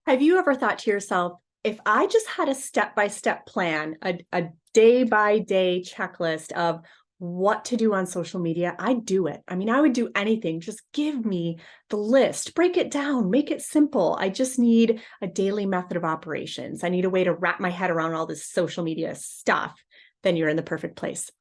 Have you ever thought to yourself, if I just had a step-by-step plan, a day-by-day checklist of what to do on social media, I'd do it. I mean, I would do anything. Just give me the list, break it down, make it simple. I just need a daily method of operations. I need a way to wrap my head around all this social media stuff. Then you're in the perfect place.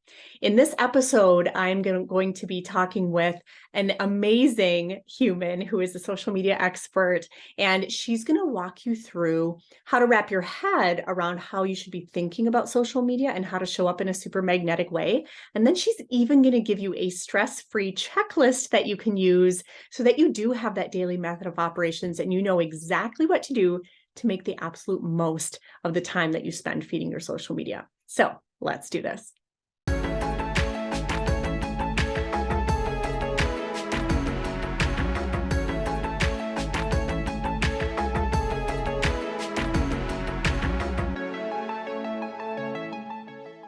In this episode, I'm going to be talking with an amazing human who is a social media expert, and she's going to walk you through how to wrap your head around how you should be thinking about social media and how to show up in a super magnetic way. And then she's even going to give you a stress-free checklist that you can use so that you do have that daily method of operations and you know exactly what to do to make the absolute most of the time that you spend feeding your social media. So let's do this.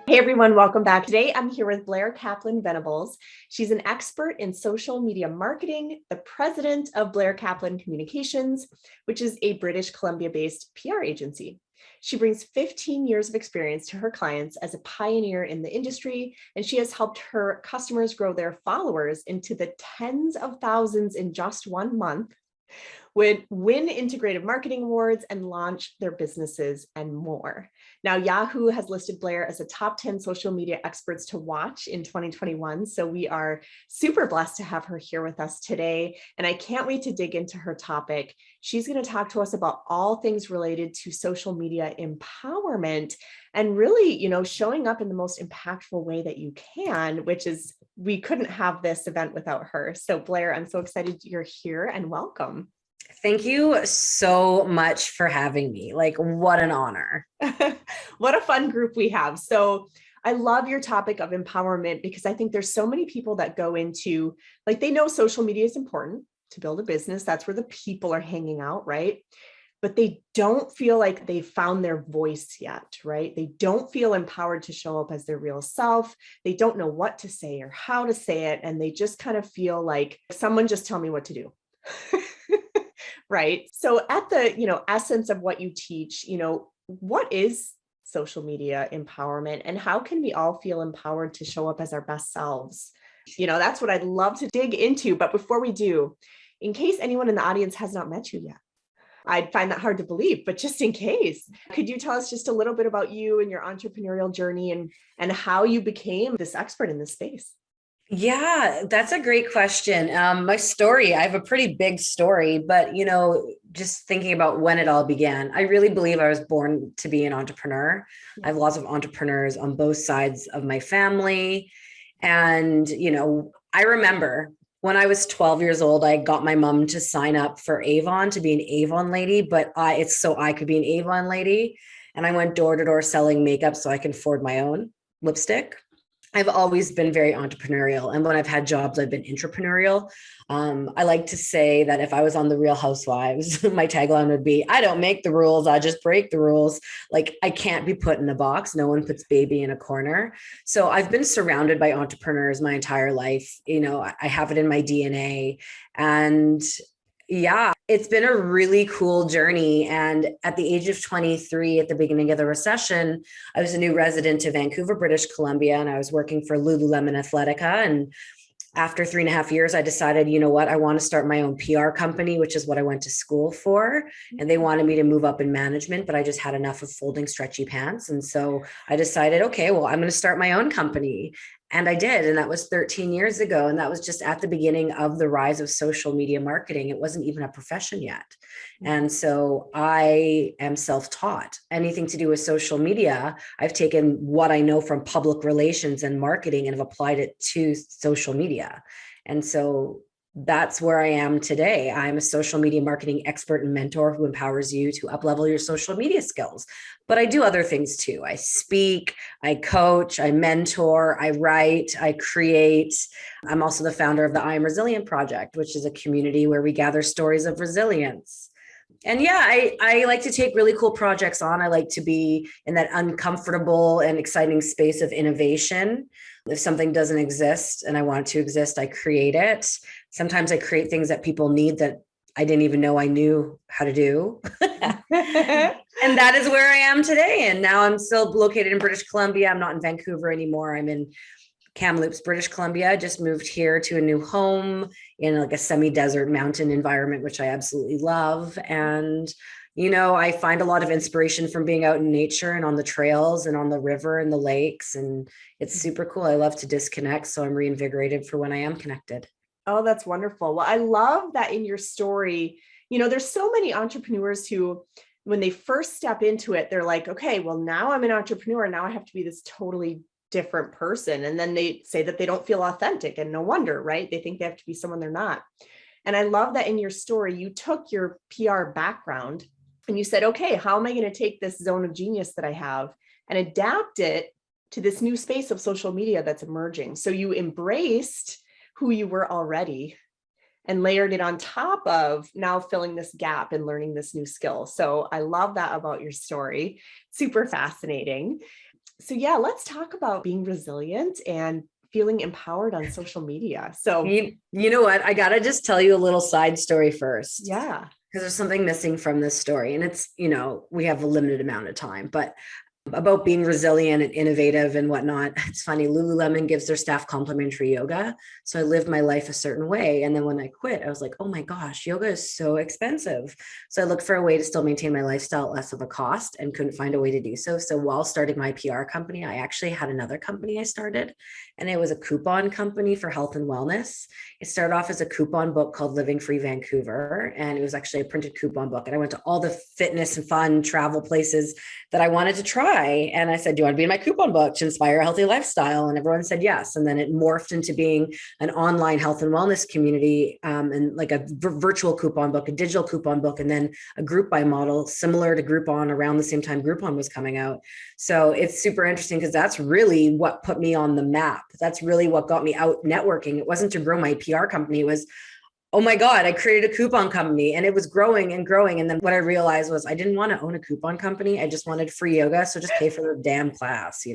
Hey everyone, welcome back. Today I'm here with Blair Kaplan Venables. She's an expert in social media marketing, the president of Blair Kaplan Communications, which is a British Columbia-based PR agency. She brings 15 years of experience to her clients as a pioneer in the industry, and she has helped her customers grow their followers into the tens of thousands in just 1 month, would win integrative marketing awards and launch their businesses and more. Now, Yahoo has listed Blair as a top 10 social media experts to watch in 2021. So we are super blessed to have her here with us today. And I can't wait to dig into her topic. She's going to talk to us about all things related to social media empowerment and really, showing up in the most impactful way that you can, which is, we couldn't have this event without her. So Blair, I'm so excited you're here and welcome. Thank you so much for having me. Like, what an honor. What a fun group we have. So I love your topic of empowerment because I think there's so many people that go into, they know social media is important to build a business. That's where the people are hanging out, right? But they don't feel like they've found their voice yet, right? They don't feel empowered to show up as their real self. They don't know what to say or how to say it. And they just kind of feel like someone just tell me what to do. Right. So at the, essence of what you teach, what is social media empowerment and how can we all feel empowered to show up as our best selves? That's what I'd love to dig into. But before we do, in case anyone in the audience has not met you yet, I'd find that hard to believe, but just in case, could you tell us just a little bit about you and your entrepreneurial journey and how you became this expert in this space? Yeah, that's a great question. My story, I have a pretty big story, but, just thinking about when it all began, I really believe I was born to be an entrepreneur. I have lots of entrepreneurs on both sides of my family. And, I remember when I was 12 years old, I got my mom to sign up for Avon to be an Avon lady, but it's so I could be an Avon lady. And I went door to door selling makeup so I can afford my own lipstick. I've always been very entrepreneurial. And when I've had jobs, I've been entrepreneurial. I like to say that if I was on The Real Housewives, my tagline would be, I don't make the rules, I just break the rules. Like, I can't be put in a box. No one puts baby in a corner. So I've been surrounded by entrepreneurs my entire life. I have it in my DNA. And yeah, it's been a really cool journey. And at the age of 23, at the beginning of the recession, I was a new resident of Vancouver, British Columbia, and I was working for Lululemon Athletica. And after 3.5 years, I decided, you know what, I want to start my own PR company, which is what I went to school for. And they wanted me to move up in management, but I just had enough of folding stretchy pants. And so I decided, okay, well, I'm going to start my own company. And I did. And that was 13 years ago. And that was just at the beginning of the rise of social media marketing. It wasn't even a profession yet. And so I am self-taught. Anything to do with social media, I've taken what I know from public relations and marketing and have applied it to social media. And so that's where I am today. I'm a social media marketing expert and mentor who empowers you to up-level your social media skills. But I do other things too. I speak, I coach, I mentor, I write, I create. I'm also the founder of the I Am Resilient Project, which is a community where we gather stories of resilience. And yeah, I like to take really cool projects on. I like to be in that uncomfortable and exciting space of innovation. If something doesn't exist and I want it to exist, I create it. Sometimes I create things that people need that I didn't even know I knew how to do. And that is where I am today. And now I'm still located in British Columbia. I'm not in Vancouver anymore. I'm in Kamloops, British Columbia. Just moved here to a new home in like a semi-desert mountain environment, which I absolutely love. And, I find a lot of inspiration from being out in nature and on the trails and on the river and the lakes. And it's super cool. I love to disconnect. So I'm reinvigorated for when I am connected. Oh, that's wonderful. Well, I love that in your story, there's so many entrepreneurs who, when they first step into it, they're like, okay, well, now I'm an entrepreneur. Now I have to be this totally different person. And then they say that they don't feel authentic, and no wonder, right? They think they have to be someone they're not. And I love that in your story, you took your PR background and you said, okay, how am I going to take this zone of genius that I have and adapt it to this new space of social media that's emerging? So you embraced who you were already and layered it on top of now filling this gap and learning this new skill. So I love that about your story. Super fascinating. So yeah, let's talk about being resilient and feeling empowered on social media. So you know what? I got to just tell you a little side story first. yeah. Because there's something missing from this story. And it's, we have a limited amount of time, but about being resilient and innovative and whatnot. It's funny, Lululemon gives their staff complimentary yoga. So I lived my life a certain way. And then when I quit, I was like, oh my gosh, yoga is so expensive. So I looked for a way to still maintain my lifestyle at less of a cost and couldn't find a way to do so. So while starting my PR company, I actually had another company I started, and it was a coupon company for health and wellness. It started off as a coupon book called Living Free Vancouver. And it was actually a printed coupon book. And I went to all the fitness and fun travel places that I wanted to try. And I said, do you want to be in my coupon book to inspire a healthy lifestyle? And everyone said yes. And then it morphed into being an online health and wellness community, and like a virtual coupon book, a digital coupon book, and then a group buy model similar to Groupon around the same time Groupon was coming out. So it's super interesting because that's really what put me on the map. That's really what got me out networking. It wasn't to grow my PR company. It was, oh my God, I created a coupon company, and it was growing and growing. And then what I realized was I didn't want to own a coupon company. I just wanted free yoga. So just pay for the damn class,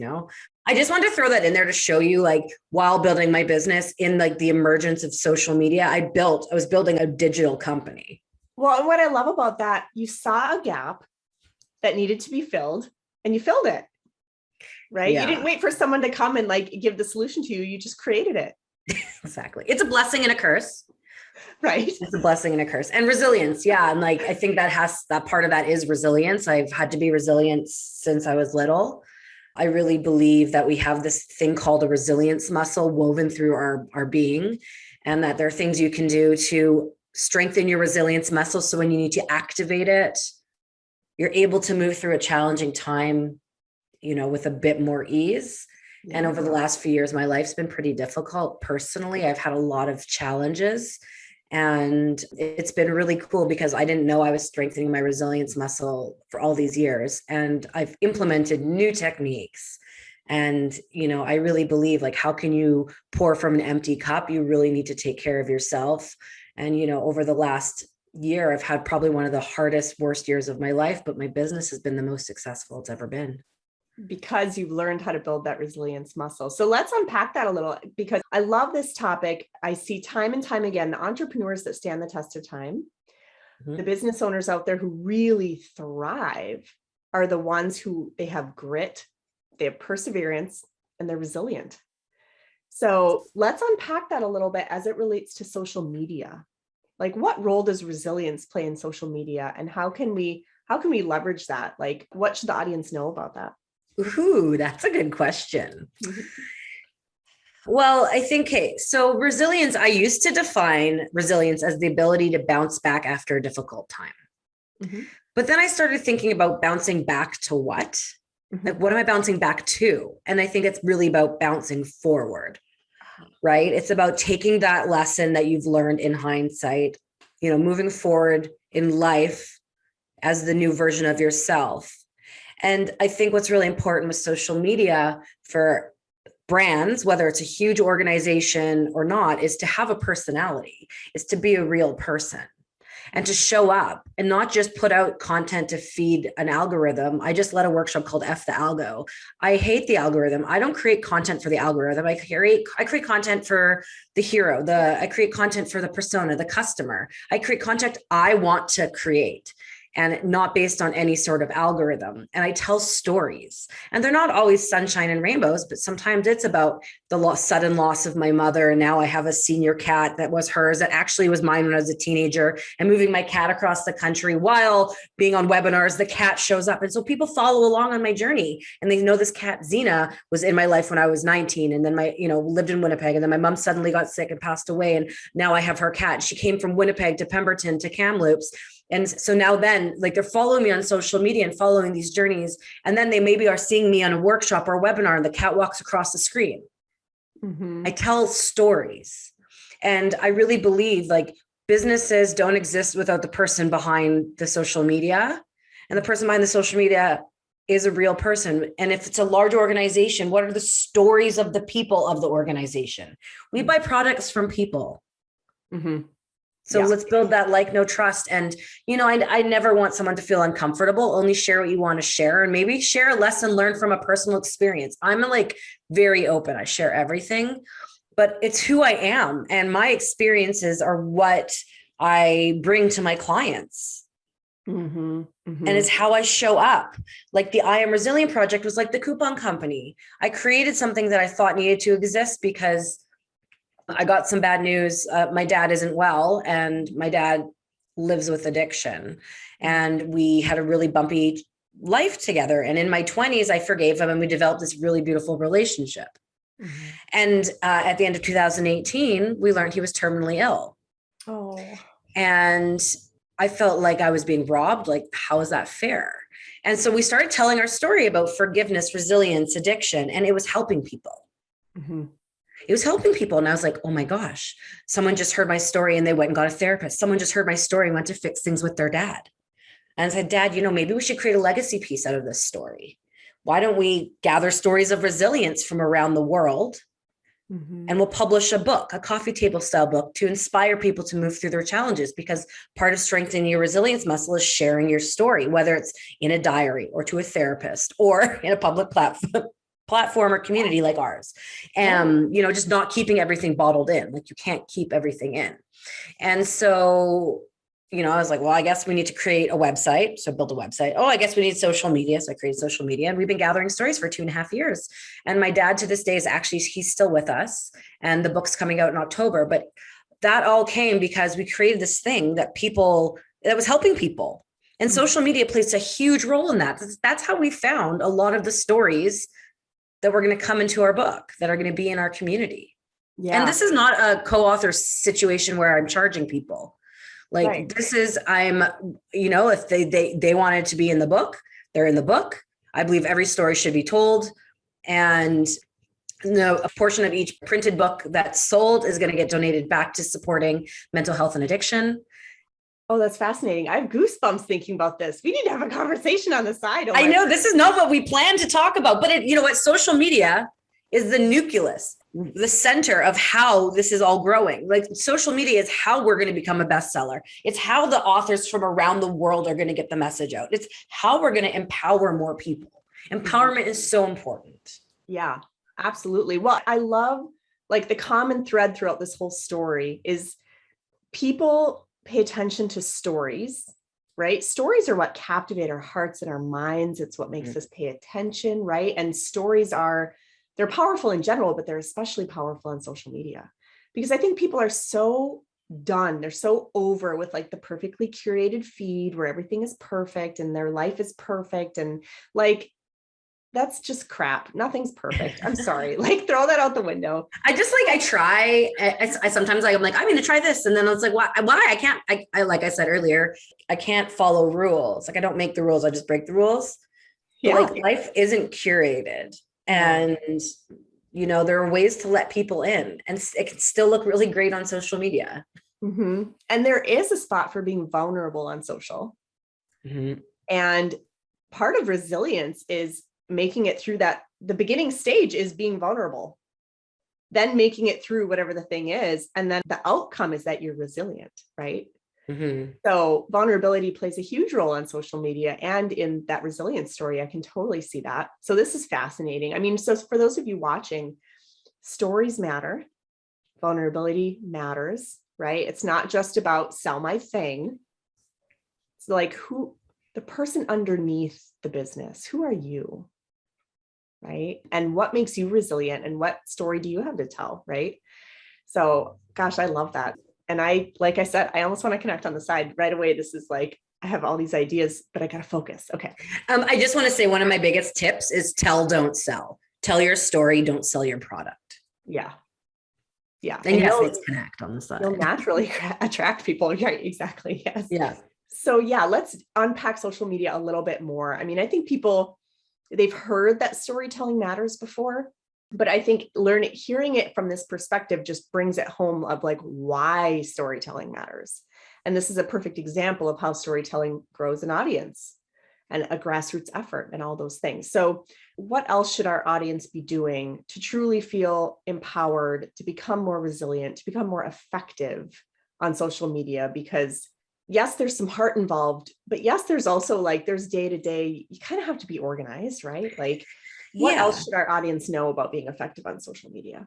I just wanted to throw that in there to show you, like, while building my business in like the emergence of social media, I was building a digital company. Well, and what I love about that, you saw a gap that needed to be filled and you filled it, right? Yeah. You didn't wait for someone to come and like give the solution to you. You just created it. Exactly. It's a blessing and a curse. Right. It's a blessing and a curse. And resilience. Yeah. And like, I think that part of that is resilience. I've had to be resilient since I was little. I really believe that we have this thing called a resilience muscle woven through our being, and that there are things you can do to strengthen your resilience muscle. So when you need to activate it, you're able to move through a challenging time, with a bit more ease. Yeah. And over the last few years, my life's been pretty difficult. Personally, I've had a lot of challenges, and it's been really cool because I didn't know I was strengthening my resilience muscle for all these years. And I've implemented new techniques. And, I really believe, like, how can you pour from an empty cup? You really need to take care of yourself. And, over the last year, I've had probably one of the hardest, worst years of my life, but my business has been the most successful it's ever been. Because you've learned how to build that resilience muscle. So let's unpack that a little, because I love this topic. I see time and time again, the entrepreneurs that stand the test of time, the business owners out there who really thrive are the ones who they have grit, they have perseverance, and they're resilient. So let's unpack that a little bit as it relates to social media. Like, what role does resilience play in social media, and how can we leverage that? Like, what should the audience know about that? Ooh, that's a good question. Well, I think, so resilience, I used to define resilience as the ability to bounce back after a difficult time. Mm-hmm. But then I started thinking about bouncing back to what? Mm-hmm. Like, what am I bouncing back to? And I think it's really about bouncing forward, right? It's about taking that lesson that you've learned in hindsight, moving forward in life as the new version of yourself. And I think what's really important with social media for brands, whether it's a huge organization or not, is to have a personality, is to be a real person. and to show up and not just put out content to feed an algorithm. I just led a workshop called F the Algo. I hate the algorithm. I don't create content for the algorithm. I create content for the hero. I create content for the persona, the customer. I create content I want to create, and not based on any sort of algorithm. And I tell stories, and they're not always sunshine and rainbows, but sometimes it's about the sudden loss of my mother. And now I have a senior cat that was hers, that actually was mine when I was a teenager, and moving my cat across the country while being on webinars, the cat shows up. And so people follow along on my journey, and they know this cat, Xena, was in my life when I was 19. And then lived in Winnipeg. And then my mom suddenly got sick and passed away. And now I have her cat. She came from Winnipeg to Pemberton to Kamloops. And so now then, they're following me on social media and following these journeys. And then they maybe are seeing me on a workshop or a webinar, and the cat walks across the screen. Mm-hmm. I tell stories. And I really believe businesses don't exist without the person behind the social media. And the person behind the social media is a real person. And if it's a large organization, what are the stories of the people of the organization? We buy products from people. Mm-hmm. So let's build that no trust. And, I never want someone to feel uncomfortable. Only share what you want to share, and maybe share a lesson learned from a personal experience. I'm very open. I share everything, but it's who I am. And my experiences are what I bring to my clients. Mm-hmm. Mm-hmm. And it's how I show up. The I Am Resilient project was the coupon company. I created something that I thought needed to exist because I got some bad news. My dad isn't well, and my dad lives with addiction. And we had a really bumpy life together. And in my 20s, I forgave him, and we developed this really beautiful relationship. Mm-hmm. And at the end of 2018, we learned he was terminally ill. Oh. And I felt like I was being robbed. How is that fair? And so we started telling our story about forgiveness, resilience, addiction, and it was helping people. Mm-hmm. It was helping people. And I was like, oh my gosh, someone just heard my story and they went and got a therapist. Someone just heard my story and went to fix things with their dad. And I said, Dad, maybe we should create a legacy piece out of this story. Why don't we gather stories of resilience from around the world? Mm-hmm. And we'll publish a book, a coffee table style book, to inspire people to move through their challenges, because part of strengthening your resilience muscle is sharing your story, whether it's in a diary or to a therapist or in a public platform or community like ours. And, just not keeping everything bottled in. You can't keep everything in. And so, I was like, well, I guess we need to create a website. So I built a website. Oh, I guess we need social media. So I created social media, and we've been gathering stories for 2.5 years. And my dad to this day he's still with us, and the book's coming out in October. But that all came because we created this thing that was helping people. And social media plays a huge role in that. That's how we found a lot of the stories that we're going to come into our book, that are going to be in our community. Yeah. And this is not a co-author situation where I'm charging people. Right. This is, if they wanted to be in the book, they're in the book. I believe every story should be told. And a portion of each printed book that's sold is going to get donated back to supporting mental health and addiction. Oh, that's fascinating. I have goosebumps thinking about this. We need to have a conversation on the side. I know this is not what we planned to talk about, but social media is the nucleus, the center of how this is all growing. Social media is how we're going to become a bestseller. It's how the authors from around the world are going to get the message out. It's how we're going to empower more people. Empowerment is so important. Yeah, absolutely. Well, I love the common thread throughout this whole story is people pay attention to stories, right? Stories are what captivate our hearts and our minds. It's what makes us pay attention, right? And stories they're powerful in general, but they're especially powerful on social media, because I think people are so done. They're so over with the perfectly curated feed where everything is perfect and their life is perfect. And that's just crap. Nothing's perfect. I'm sorry. Throw that out the window. I try. I sometimes I'm I'm going to try this. And then it's why? I can't, I like I said earlier, I can't follow rules. I don't make the rules. I just break the rules. Yeah. But life isn't curated. And, there are ways to let people in, and it can still look really great on social media. Mm-hmm. And there is a spot for being vulnerable on social. Mm-hmm. And part of resilience is making it through that. The beginning stage is being vulnerable, then making it through whatever the thing is. And then the outcome is that you're resilient, right? So vulnerability plays a huge role on social media, and in that resilience story, I can totally see that. So this is fascinating. I mean, so for those of you watching, stories matter, vulnerability matters, right? It's not just about sell my thing. It's like the person underneath the business, who are you? Right? And what makes you resilient, and what story do you have to tell? Right? So, gosh, I love that. And like I said, I almost want to connect on the side right away. This is like, I have all these ideas, but I got to focus. Okay. I just want to say one of my biggest tips is tell, don't sell. Tell your story, don't sell your product. Yeah. Yeah. And yes, let's connect on the side. You'll naturally attract people. Right. Exactly. Yes. Yeah. So yeah, let's unpack social media a little bit more. I mean, I think people, they've heard that storytelling matters before, but I think hearing it from this perspective just brings it home of like why storytelling matters. And this is a perfect example of how storytelling grows an audience and a grassroots effort and all those things. So what else should our audience be doing to truly feel empowered, to become more resilient, to become more effective on social media? Because yes, there's some heart involved, but yes, there's also like, there's day to day, you kind of have to be organized, right? Like what else should our audience know about being effective on social media?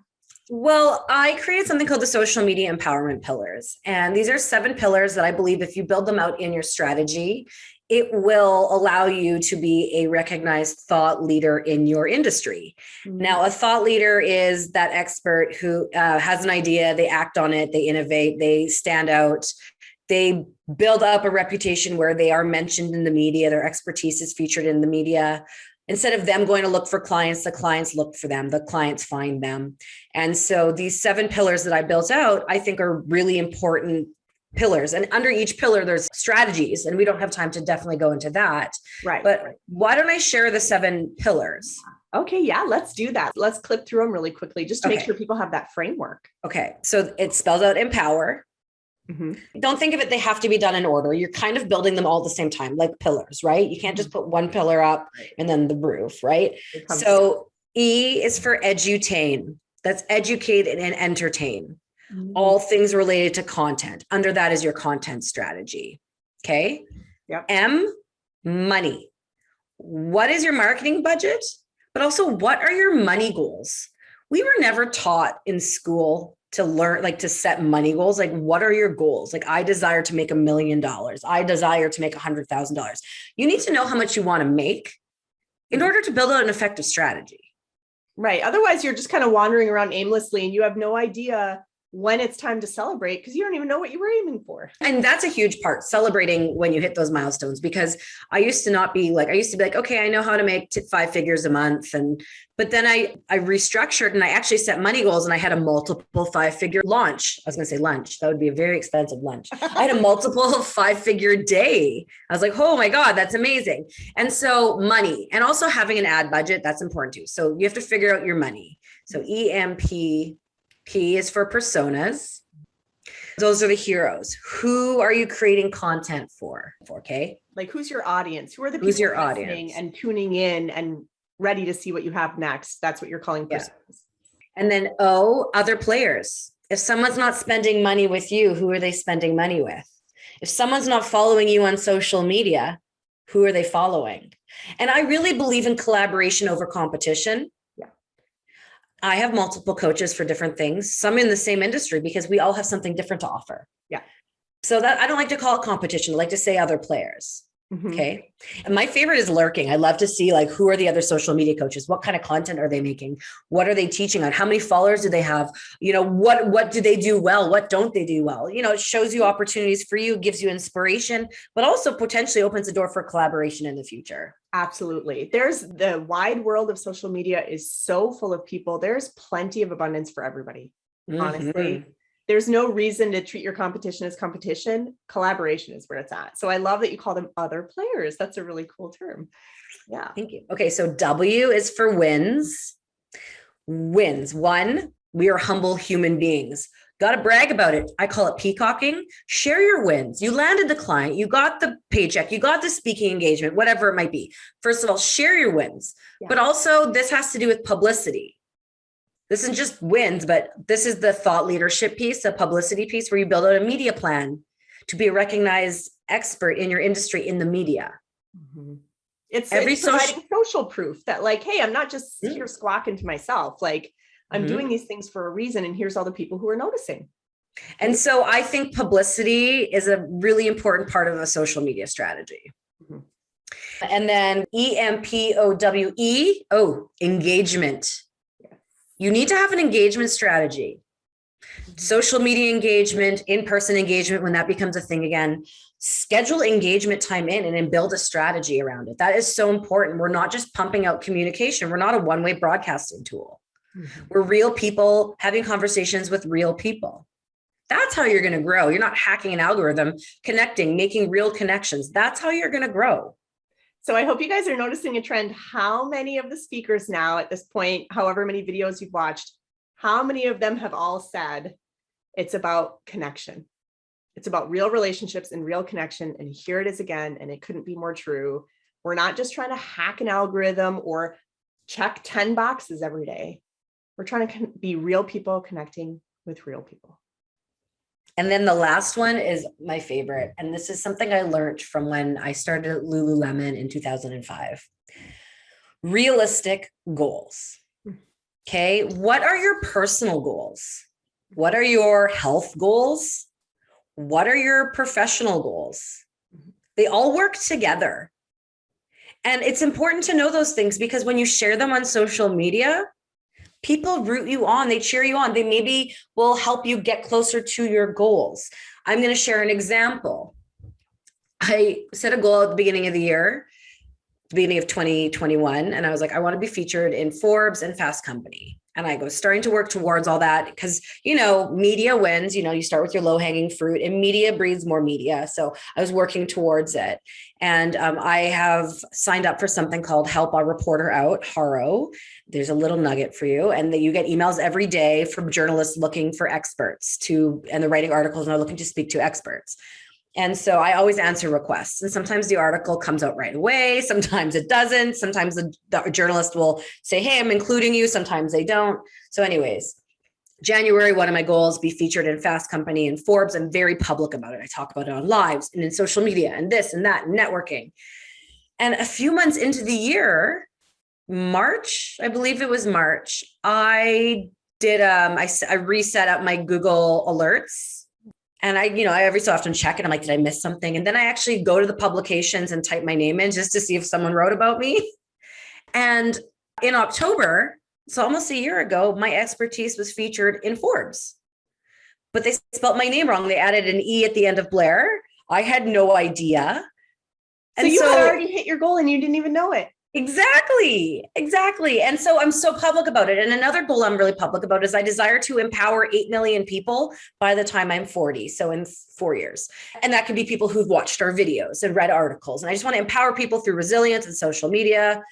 Well, I created something called the social media empowerment pillars. And these are 7 pillars that I believe if you build them out in your strategy, it will allow you to be a recognized thought leader in your industry. Mm-hmm. Now, a thought leader is that expert who has an idea, they act on it, they innovate, they stand out, they build up a reputation where they are mentioned in the media, their expertise is featured in the media. Instead of them going to look for clients, the clients look for them, the clients find them. And so these 7 pillars that I built out, I think are really important pillars. And under each pillar, there's strategies, and we don't have time to definitely go into that. Right. But why don't I share the 7 pillars? Okay, yeah, let's do that. Let's clip through them really quickly, just to make sure people have that framework. Okay, so it spells out empower. Mm-hmm. Don't think of it, they have to be done in order. You're kind of building them all at the same time, like pillars, right? You can't just put one pillar up and then the roof, right? So E is for edutain. That's educate and entertain. Mm-hmm. All things related to content. Under that is your content strategy. Okay. Yep. M, money. What is your marketing budget? But also, what are your money goals? We were never taught in school to learn, like to set money goals. Like, what are your goals? Like, I desire to make $1 million. I desire to make $100,000. You need to know how much you want to make in order to build out an effective strategy. Right. Otherwise, you're just kind of wandering around aimlessly and you have no idea when it's time to celebrate because you don't even know what you were aiming for. And that's a huge part, celebrating when you hit those milestones, because I used to be like, okay, I know how to make 5 figures a month. But then I restructured and I actually set money goals, and I had a multiple 5-figure launch. I was going to say lunch. That would be a very expensive lunch. I had a multiple 5-figure day. I was like, oh my God, that's amazing. And so money, and also having an ad budget, that's important too. So you have to figure out your money. So EMP. P is for personas. Those are the heroes. Who are you creating content for? Okay. Like, who's your audience? Who are the people who's your listening audience and tuning in and ready to see what you have next? That's what you're calling personas. Yeah. And then O, other players. If someone's not spending money with you, who are they spending money with? If someone's not following you on social media, who are they following? And I really believe in collaboration over competition. I have multiple coaches for different things, some in the same industry, because we all have something different to offer. Yeah. So that I don't like to call it competition. I like to say other players. Mm-hmm. Okay. And my favorite is lurking. I love to see, like, who are the other social media coaches? What kind of content are they making? What are they teaching on? How many followers do they have? You know, what do they do well? What don't they do well? You know, it shows you opportunities for you, gives you inspiration, but also potentially opens the door for collaboration in the future. Absolutely. There's the wide world of social media is so full of people. There's plenty of abundance for everybody. Mm-hmm. Honestly, there's no reason to treat your competition as competition. Collaboration is where it's at. So I love that you call them other players. That's a really cool term. Yeah. Thank you. Okay. So W is for wins. Wins. 1, we are humble human beings. Got to brag about it. I call it peacocking. Share your wins. You landed the client. You got the paycheck. You got the speaking engagement, whatever it might be. First of all, share your wins. Yeah. But also, this has to do with publicity. This isn't just wins, but this is the thought leadership piece, the publicity piece, where you build out a media plan to be a recognized expert in your industry in the media. Mm-hmm. It's Every providing social proof that like, hey, I'm not just Mm-hmm. here squawking to myself. Like I'm doing these things for a reason. And here's all the people who are noticing. And so I think publicity is a really important part of a social media strategy. Mm-hmm. And then EMPOWE, engagement. Yeah. You need to have an engagement strategy. Social media engagement, in-person engagement, when that becomes a thing again, schedule engagement time in and then build a strategy around it. That is so important. We're not just pumping out communication. We're not a one-way broadcasting tool. Mm-hmm. We're real people having conversations with real people. That's how you're going to grow. You're not hacking an algorithm, connecting, making real connections. That's how you're going to grow. So I hope you guys are noticing a trend. How many of the speakers now at this point, however many videos you've watched, how many of them have all said it's about connection? It's about real relationships and real connection. And here it is again, and it couldn't be more true. We're not just trying to hack an algorithm or check 10 boxes every day. We're trying to be real people connecting with real people. And then the last one is my favorite. And this is something I learned from when I started Lululemon in 2005. Realistic goals. Okay. What are your personal goals? What are your health goals? What are your professional goals? They all work together. And it's important to know those things because when you share them on social media, people root you on, they cheer you on. They maybe will help you get closer to your goals. I'm going to share an example. I set a goal at the beginning of the year, the beginning of 2021. And I was like, I want to be featured in Forbes and Fast Company. And I go starting to work towards all that because, media wins, you start with your low hanging fruit and media breeds more media. So I was working towards it. And I have signed up for something called Help a Reporter Out, HARO. There's a little nugget for you. And that you get emails every day from journalists looking for experts and they're writing articles and are looking to speak to experts. And so I always answer requests. And sometimes the article comes out right away. Sometimes it doesn't. Sometimes the journalist will say, hey, I'm including you. Sometimes they don't. So anyways, January, one of my goals, be featured in Fast Company and Forbes. I'm very public about it. I talk about it on lives and in social media and this and that, and networking. And a few months into the year, March, I believe it was March, I did, I reset up my Google alerts. And I every so often check it. I'm like, did I miss something? And then I actually go to the publications and type my name in just to see if someone wrote about me. And in October, so almost a year ago, my expertise was featured in Forbes. But they spelled my name wrong. They added an E at the end of Blair. I had no idea. And so you had already hit your goal and you didn't even know it. Exactly. And so I'm so public about it. And another goal I'm really public about is I desire to empower 8 million people by the time I'm 40. So in 4 years. And that can be people who've watched our videos and read articles. And I just want to empower people through resilience and social media.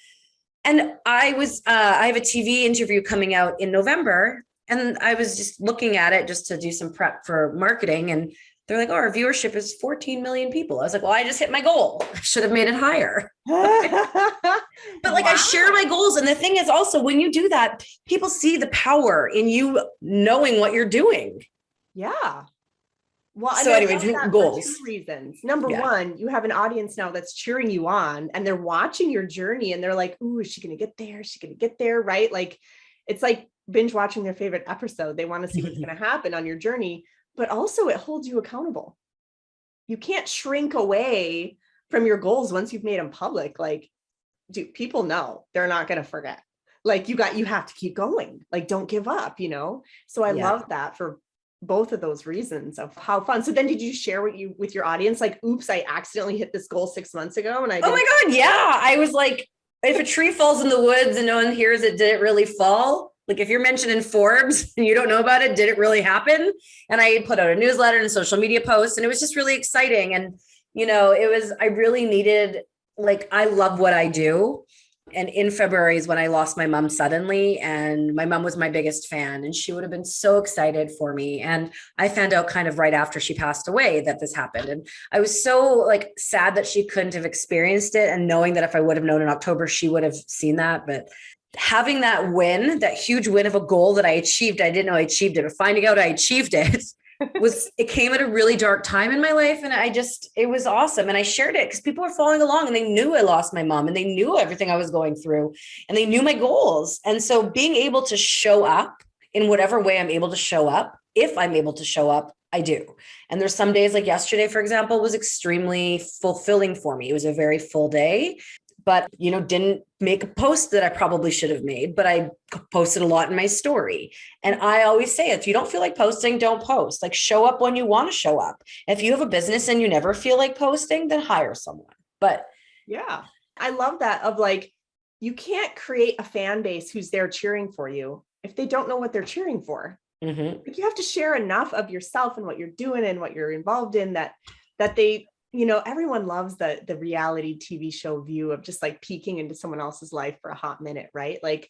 And I have a TV interview coming out in November. And I was just looking at it just to do some prep for marketing. And they're like, oh, our viewership is 14 million people. I was like, well, I just hit my goal. I should have made it higher. But like, wow. I share my goals. And the thing is also when you do that, people see the power in you knowing what you're doing. Yeah. Well, so anyways, goals. For 2 reasons. Number one, you have an audience now that's cheering you on and they're watching your journey and they're like, ooh, is she going to get there? Is she going to get there? Right? Like, it's like binge watching their favorite episode. They want to see what's going to happen on your journey. But also it holds you accountable. You can't shrink away from your goals once you've made them public. Like, people know they're not going to forget. Like you have to keep going. Like, don't give up, So I love that for both of those reasons of how fun. So then did you share with your audience? Like, oops, I accidentally hit this goal 6 months ago. And oh my God. Yeah. I was like, if a tree falls in the woods and no one hears it, did it really fall? Like if you're mentioned in Forbes and you don't know about it, did it really happen? And I put out a newsletter and social media posts and it was just really exciting. And, I really needed, like, I love what I do. And in February is when I lost my mom suddenly. And my mom was my biggest fan and she would have been so excited for me. And I found out kind of right after she passed away that this happened. And I was so sad that she couldn't have experienced it. And knowing that if I would have known in October, she would have seen that. But having that win, that huge win of a goal that I achieved, I didn't know I achieved it, but finding out I achieved it it came at a really dark time in my life. And it was awesome. And I shared it because people were following along and they knew I lost my mom and they knew everything I was going through and they knew my goals. And so being able to show up in whatever way I'm able to show up, if I'm able to show up, I do. And there's some days like yesterday, for example, was extremely fulfilling for me. It was a very full day, but, didn't make a post that I probably should have made, but I posted a lot in my story. And I always say, if you don't feel like posting, don't post. Like, show up when you want to show up. If you have a business and you never feel like posting, then hire someone. But yeah, I love that of like, you can't create a fan base who's there cheering for you if they don't know what they're cheering for. mm-hmm. Like, you have to share enough of yourself and what you're doing and what you're involved in that they, everyone loves the reality TV show view of just like peeking into someone else's life for a hot minute, right? Like,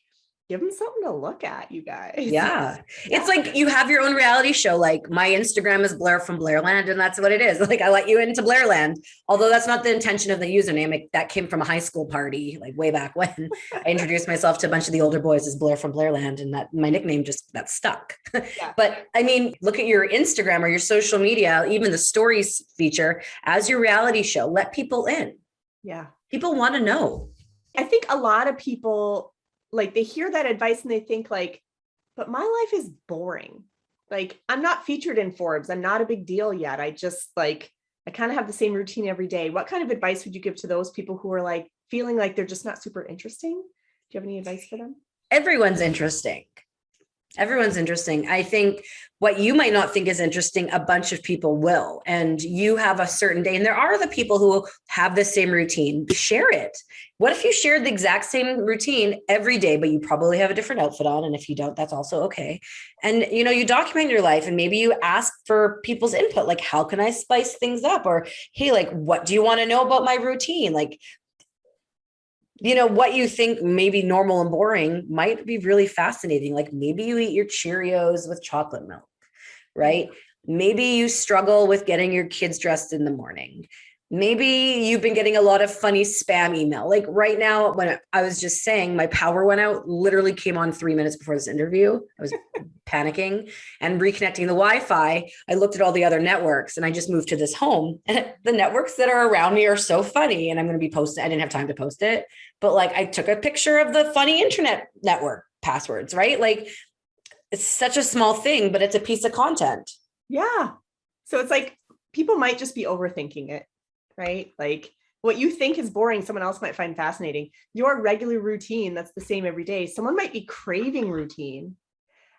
give them something to look at, you guys. Yeah. It's like you have your own reality show. Like, my Instagram is Blair from Blairland, and that's what it is. Like, I let you into Blairland, although that's not the intention of the username. That came from a high school party, like way back when I introduced myself to a bunch of the older boys as Blair from Blairland, and that my nickname that stuck. Yeah. But I mean, look at your Instagram or your social media, even the stories feature as your reality show. Let people in. Yeah. People want to know. I think a lot of people, like, they hear that advice and they think like, but my life is boring. Like, I'm not featured in Forbes. I'm not a big deal yet. I just like, I kind of have the same routine every day. What kind of advice would you give to those people who are like feeling like they're just not super interesting? Do you have any advice for them? Everyone's interesting. Everyone's interesting. I think what you might not think is interesting, a bunch of people will. And you have a certain day. And there are the people who have the same routine. Share it. What if you shared the exact same routine every day, but you probably have a different outfit on? And if you don't, that's also okay. And, you document your life and maybe you ask for people's input. Like, how can I spice things up? Or, hey, like, what do you want to know about my routine? Like, what you think may be normal and boring might be really fascinating. Like, maybe you eat your Cheerios with chocolate milk, right? Maybe you struggle with getting your kids dressed in the morning. Maybe you've been getting a lot of funny spam email. Like right now, when I was just saying my power went out, literally came on 3 minutes before this interview. I was panicking and reconnecting the Wi-Fi. I looked at all the other networks and I just moved to this home. And the networks that are around me are so funny. And I'm going to be posting. I didn't have time to post it, but like I took a picture of the funny internet network passwords, right? Like, it's such a small thing, but it's a piece of content. Yeah. So it's like, people might just be overthinking it. Right? Like, what you think is boring, someone else might find fascinating. Your regular routine that's the same every day, someone might be craving routine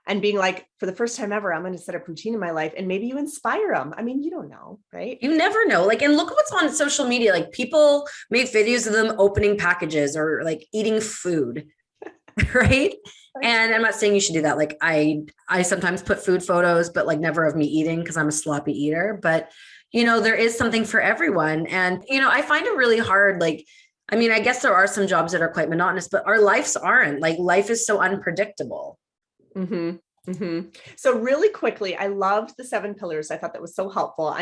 and being like, for the first time ever, I'm going to set up routine in my life. And maybe you inspire them. I mean, you don't know, right? You never know. Like, and look what's on social media. Like, people make videos of them opening packages or like eating food, right? And I'm not saying you should do that. Like, I sometimes put food photos, but like never of me eating because I'm a sloppy eater. But there is something for everyone. And, I find it really hard. Like, I mean, I guess there are some jobs that are quite monotonous, but our lives aren't. Like, life is so unpredictable. Mm-hmm. Mm-hmm. So really quickly, I loved the 7 pillars. I thought that was so helpful.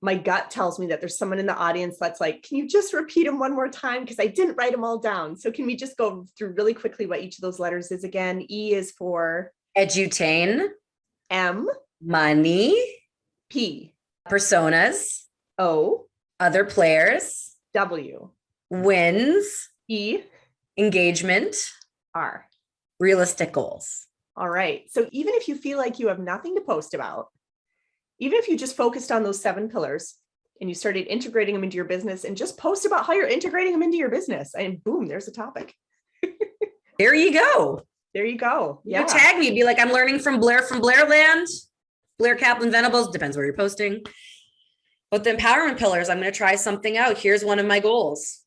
My gut tells me that there's someone in the audience that's like, can you just repeat them one more time? Because I didn't write them all down. So can we just go through really quickly what each of those letters is again? E is for Edutain. M. Money. P. Personas. O. Other players. W. Wins. E. Engagement. R. Realistic goals. All right. So even if you feel like you have nothing to post about, even if you just focused on those 7 pillars and you started integrating them into your business and just post about how you're integrating them into your business, and boom, there's a topic. There you go. There you go. Yeah. You tag me, be like, I'm learning from Blairland. Blair Kaplan Venables, depends where you're posting. But the empowerment pillars, I'm going to try something out. Here's one of my goals.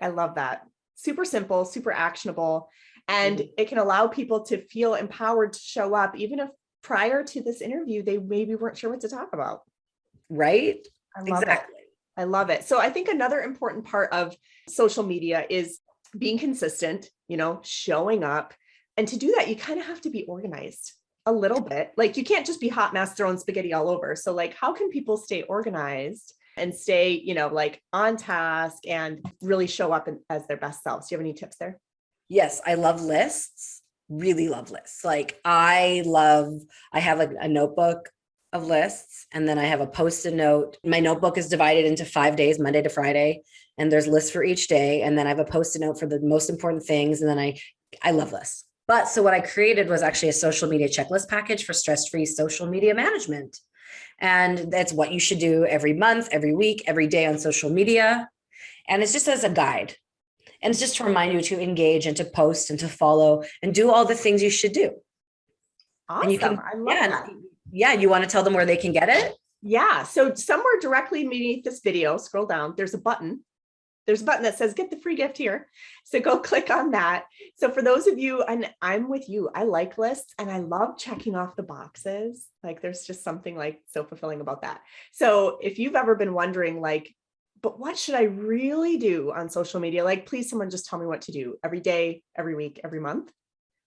I love that. Super simple, super actionable. And it can allow people to feel empowered to show up, even if prior to this interview, they maybe weren't sure what to talk about. Right? I love it. I love it. So I think another important part of social media is being consistent, showing up. And to do that, you kind of have to be organized a little bit. Like, you can't just be hot mess throwing spaghetti all over. So like, how can people stay organized and stay, like on task and really show up as their best selves? Do you have any tips there? Yes, I love lists. Really love lists. Like, I have a notebook of lists. And then I have a post-it note. My notebook is divided into 5 days, Monday to Friday. And there's lists for each day. And then I have a post-it note for the most important things. And then I love lists. But so what I created was actually a social media checklist package for stress-free social media management. And that's what you should do every month, every week, every day on social media. And it's just as a guide. And it's just to remind you to engage and to post and to follow and do all the things you should do. Awesome. And you can, I love that. Yeah. You want to tell them where they can get it? Yeah. So somewhere directly beneath this video, scroll down, there's a button. There's a button that says, get the free gift here. So go click on that. So for those of you, and I'm with you, I like lists and I love checking off the boxes. Like there's just something like so fulfilling about that. So if you've ever been wondering like, but what should I really do on social media? Like, please, someone just tell me what to do every day, every week, every month.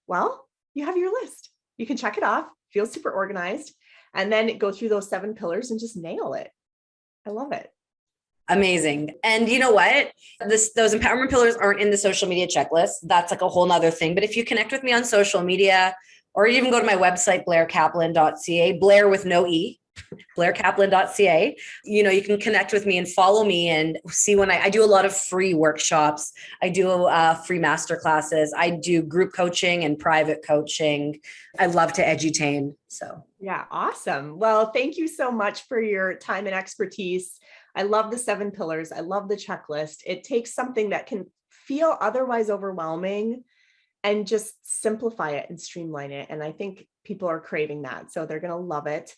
Well, you have your list. You can check it off, feel super organized, and then go through those 7 pillars and just nail it. I love it. Amazing. And you know what? Those empowerment pillars aren't in the social media checklist. That's like a whole nother thing. But if you connect with me on social media, or even go to my website, blairkaplan.ca, Blair with no E, blairkaplan.ca, you can connect with me and follow me and see when I do a lot of free workshops. I do free master classes. I do group coaching and private coaching. I love to edutain. So yeah, awesome. Well, thank you so much for your time and expertise. I love the 7 pillars. I love the checklist. It takes something that can feel otherwise overwhelming and just simplify it and streamline it. And I think people are craving that. So they're going to love it.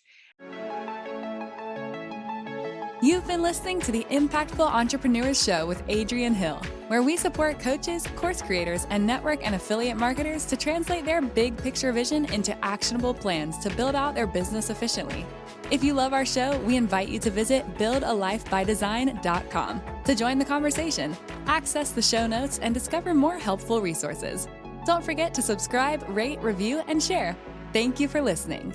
You've been listening to the Impactful Entrepreneurs Show with Adrienne Hill, where we support coaches, course creators, and network and affiliate marketers to translate their big picture vision into actionable plans to build out their business efficiently. If you love our show, we invite you to visit buildalifebydesign.com to join the conversation, access the show notes, and discover more helpful resources. Don't forget to subscribe, rate, review, and share. Thank you for listening.